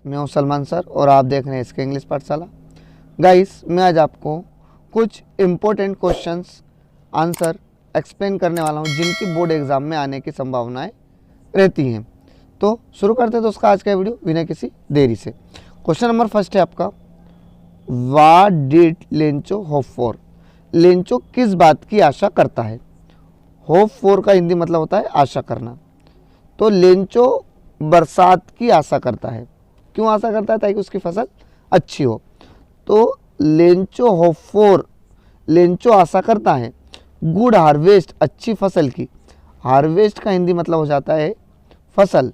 मैं हूं सलमान सर और आप देख रहे हैं इसके इंग्लिश पाठशाला। गाइस, मैं आज आपको कुछ इम्पोर्टेंट क्वेश्चंस आंसर एक्सप्लेन करने वाला हूं जिनकी बोर्ड एग्जाम में आने की संभावनाएं रहती हैं। तो शुरू करते हैं दोस्तों आज का वीडियो बिना किसी देरी से। क्वेश्चन नंबर फर्स्ट है आपका, what did Lencho hope for. Lencho किस बात की आशा करता है। होप फॉर का हिंदी मतलब होता है आशा करना। तो लेंचो बरसात की आशा करता है। क्यों आशा करता है? ताकि उसकी फसल अच्छी हो। तो लेंचो होप फॉर, लेंचो आशा करता है गुड हार्वेस्ट, अच्छी फसल की। हार्वेस्ट का हिंदी मतलब हो जाता है फसल।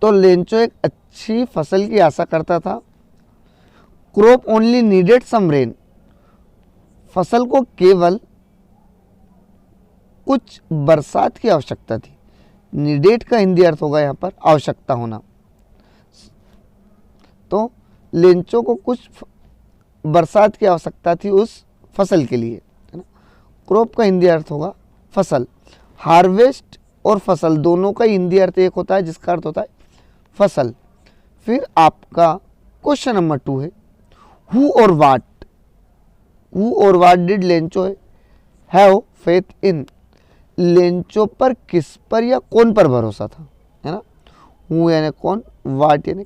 तो लेंचो एक अच्छी फसल की आशा करता था। Crop only needed some rain, फसल को केवल कुछ बरसात की आवश्यकता थी। नीडेड का हिंदी अर्थ होगा यहाँ पर आवश्यकता होना। तो लेंचो को कुछ बरसात की आवश्यकता थी उस फसल के लिए, है ना। क्रॉप का हिंदी अर्थ होगा फसल। हार्वेस्ट और फसल दोनों का हिंदी अर्थ एक होता है जिसका अर्थ होता है फसल। फिर आपका क्वेश्चन नंबर 2 है, हु और वाट। हु और what did Lencho have faith in. Lencho पर किस पर या कौन पर भरोसा था, है ना। हु यानी कौन, वाट यानी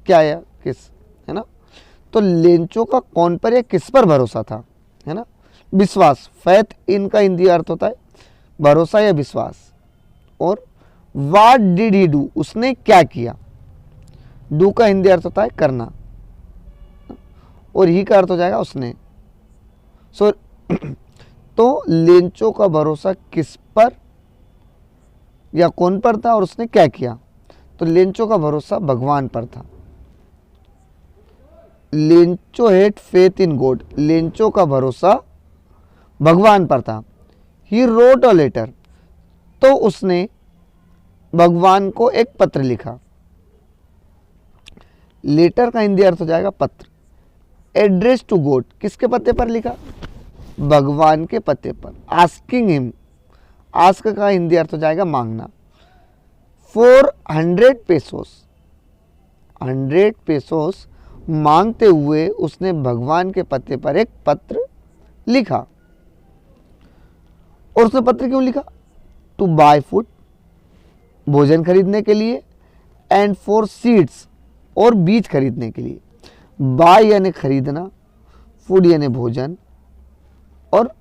क्या या किस, है ना। तो लेंचो का कौन पर या किस पर भरोसा था, है ना। विश्वास, फेथ इन का हिंदी अर्थ होता है भरोसा या विश्वास। और व्हाट डिड ही डू, उसने क्या किया। डू का हिंदी अर्थ होता है करना और ही का अर्थ हो जाएगा उसने। सो तो लेंचो का भरोसा किस पर या कौन पर था और उसने क्या किया। तो लेंचो का भरोसा भगवान पर था। Lencho had faith in God, Lencho का भरोसा भगवान पर था। ही रोट अ लेटर, तो उसने भगवान को एक पत्र लिखा। लेटर का हिंदी अर्थ हो जाएगा पत्र। एड्रेस टू गॉड, किसके पते पर लिखा, भगवान के पते पर। आस्किंग हिम, आस्क का हिंदी अर्थ हो जाएगा मांगना। 400 पेसोस, 100 पेसोस मांगते हुए उसने भगवान के पते पर एक पत्र लिखा। और उसने पत्र क्यों लिखा? टू बाय फूड, भोजन खरीदने के लिए। एंड फॉर सीड्स, और बीज खरीदने के लिए। बाय यानी खरीदना, फूड यानी भोजन, और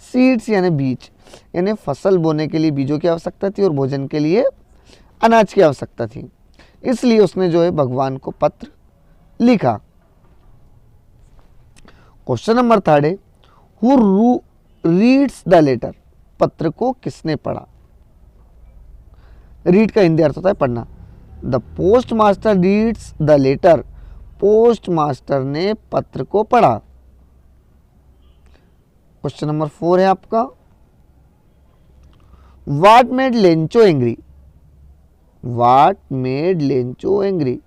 सीड्स यानी बीज, यानी फसल बोने के लिए बीजों की आवश्यकता थी और भोजन के लिए अनाज की आवश्यकता थी। इसलिए उसने जो है भगवान को पत्र लिखा। क्वेश्चन नंबर 3 है, हु रीड्स द लेटर। पत्र को किसने पढ़ा। रीड का हिंदी अर्थ होता है पढ़ना। The postmaster reads the letter, postmaster ने पत्र को पढ़ा। क्वेश्चन नंबर 4 है आपका, what made Lencho angry. What made Lencho angry,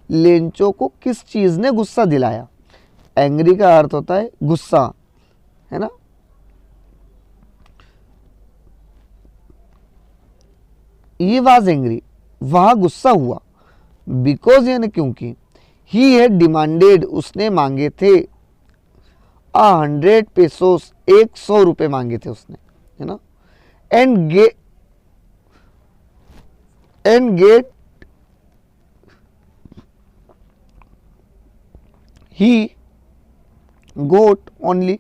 Lencho को किस चीज ने गुस्सा दिलाया। एंग्री का अर्थ होता है गुस्सा, है ना। ही वाज एंग्री, वह गुस्सा हुआ। बिकॉज यानी क्योंकि। ही हैड डिमांडेड, उसने मांगे थे। 100 पेसोस, 100 रुपए मांगे थे उसने, है ना। And get he got only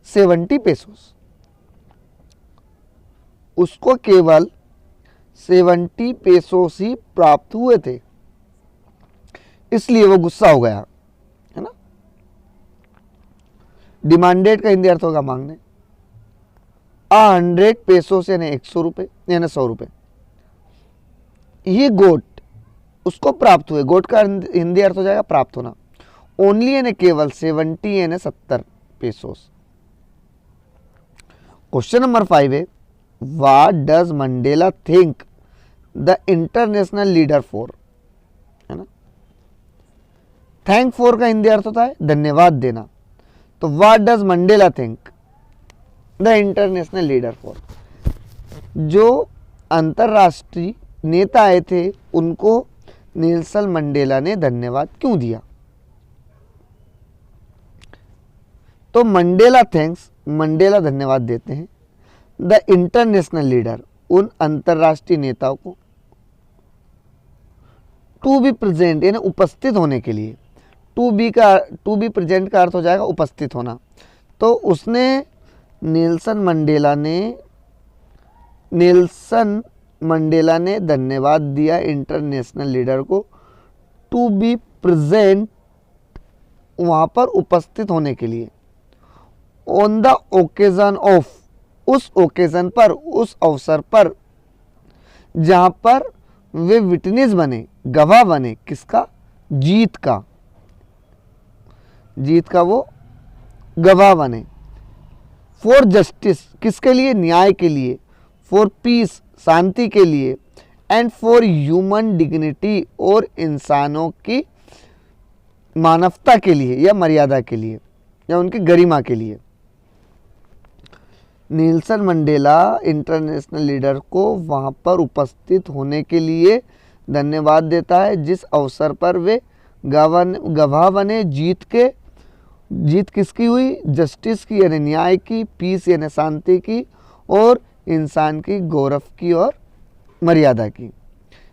70 pesos, उसको केवल 70 पेसोस ही प्राप्त हुए थे, इसलिए वो गुस्सा हो गया, है ना। डिमांडेड का हिंदी अर्थ होगा मांगने। 100 पेसोस यानी 100 रुपए, यानी 100 रुपए। ये गोट, उसको प्राप्त हुए। गोट का हिंदी अर्थ हो जाएगा प्राप्त होना। ओनली यानी केवल, 70 यानी 70 पेसोस। क्वेश्चन नंबर 5 है, what does Mandela think the international leader for, है ना। थैंक फॉर का हिंदी अर्थ होता है धन्यवाद देना। तो what does Mandela think the international leader for, जो अंतरराष्ट्रीय नेता आए थे उनको नेल्सन मंडेला ने धन्यवाद क्यों दिया? तो मंडेला थैंक्स, मंडेला धन्यवाद देते हैं द इंटरनेशनल लीडर, उन अंतर्राष्ट्रीय नेताओं को, टू बी प्रेजेंट यानी उपस्थित होने के लिए, टू बी प्रेजेंट का अर्थ हो जाएगा उपस्थित होना। तो उसने नेल्सन मंडेला ने धन्यवाद दिया इंटरनेशनल लीडर को टू बी प्रेजेंट, वहाँ पर उपस्थित होने के लिए, ऑन द ओकेजन ऑफ, उस ओकेजन पर, उस अवसर पर जहाँ पर वे विटनेस बने, गवाह बने, किसका? जीत का, जीत का वो गवाह बने। फॉर जस्टिस, किसके लिए? न्याय के लिए। फॉर पीस, शांति के लिए। एंड फॉर ह्यूमन डिग्निटी, और इंसानों की मानवता के लिए या मर्यादा के लिए या उनकी गरिमा के लिए। नेल्सन मंडेला इंटरनेशनल लीडर को वहाँ पर उपस्थित होने के लिए धन्यवाद देता है जिस अवसर पर वे गवाह बने जीत के। जीत किसकी हुई? जस्टिस की यानी न्याय की, पीस यानी शांति की, और इंसान की गौरव की और मर्यादा की।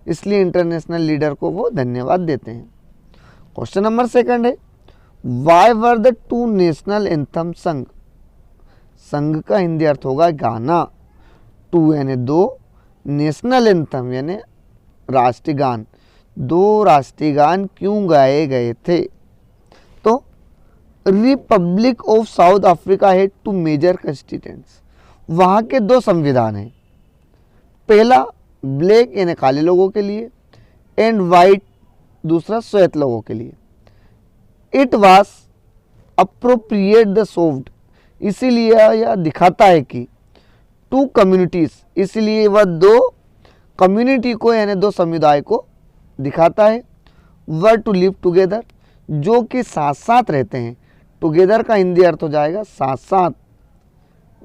इसलिए इंटरनेशनल लीडर को वो धन्यवाद देते हैं। क्वेश्चन नंबर 2 है, why were the two national anthem संग? संघ का हिंदी अर्थ होगा गाना। टू यानी दो, नेशनल एंथम यानी राष्ट्रीय गान, दो राष्ट्रीय गान क्यों गाए गए थे? तो रिपब्लिक ऑफ साउथ अफ्रीका है टू मेजर कंस्टिट्यूएंट्स, वहाँ के 2 संविधान हैं। पहला ब्लैक यानी काले लोगों के लिए, एंड वाइट दूसरा श्वेत लोगों के लिए। इट वाज अप्रोप्रिएट द सोव्ड, इसीलिए यह दिखाता है कि टू कम्युनिटीज, इसलिए वह 2 कम्युनिटी को यानी 2 समुदाय को दिखाता है। वर टू लिव टुगेदर, जो कि साथ साथ रहते हैं। टुगेदर का हिंदी अर्थ हो जाएगा साथ साथ।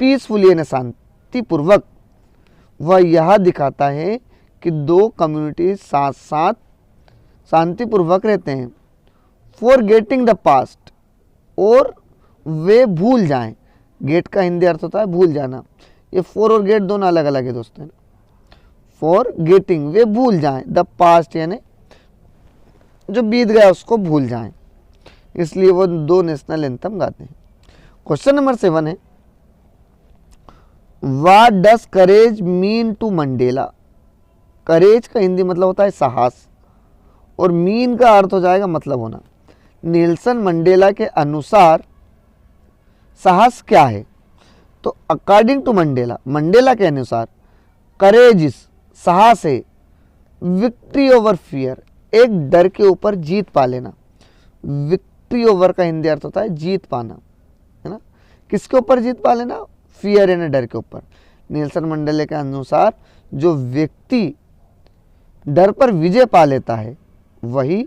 पीसफुली यानी शांतिपूर्वक, वह यह दिखाता है कि 2 कम्युनिटी साथ साथ शांतिपूर्वक रहते हैं। फॉर गेटिंग द पास्ट, और वे भूल जाएं। गेट का हिंदी अर्थ होता है भूल जाना। ये फॉर और गेट दोनों अलग अलग है दोस्तों। फॉर गेटिंग, वे भूल जाएं, द पास्ट यानी जो बीत गया उसको भूल जाएं, इसलिए वो 2 नेशनल एंथम गाते हैं। क्वेश्चन नंबर 7 है, what does courage mean to Mandela? Courage का हिंदी मतलब होता है साहस, और मीन का अर्थ हो जाएगा मतलब होना। नेल्सन मंडेला के अनुसार साहस क्या है? तो अकॉर्डिंग टू मंडेला, मंडेला के अनुसार करेज इज, साहस है, विक्ट्री ओवर फियर, एक डर के ऊपर जीत पा लेना। विक्ट्री ओवर का हिंदी अर्थ होता है जीत पाना, है ना। किसके ऊपर जीत पा लेना? फियर यानी डर के ऊपर। नेल्सन मंडेला के अनुसार जो व्यक्ति डर पर विजय पा लेता है वही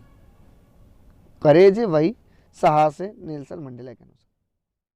करेज है, वही साहस है नेल्सन मंडेला के अनुसार।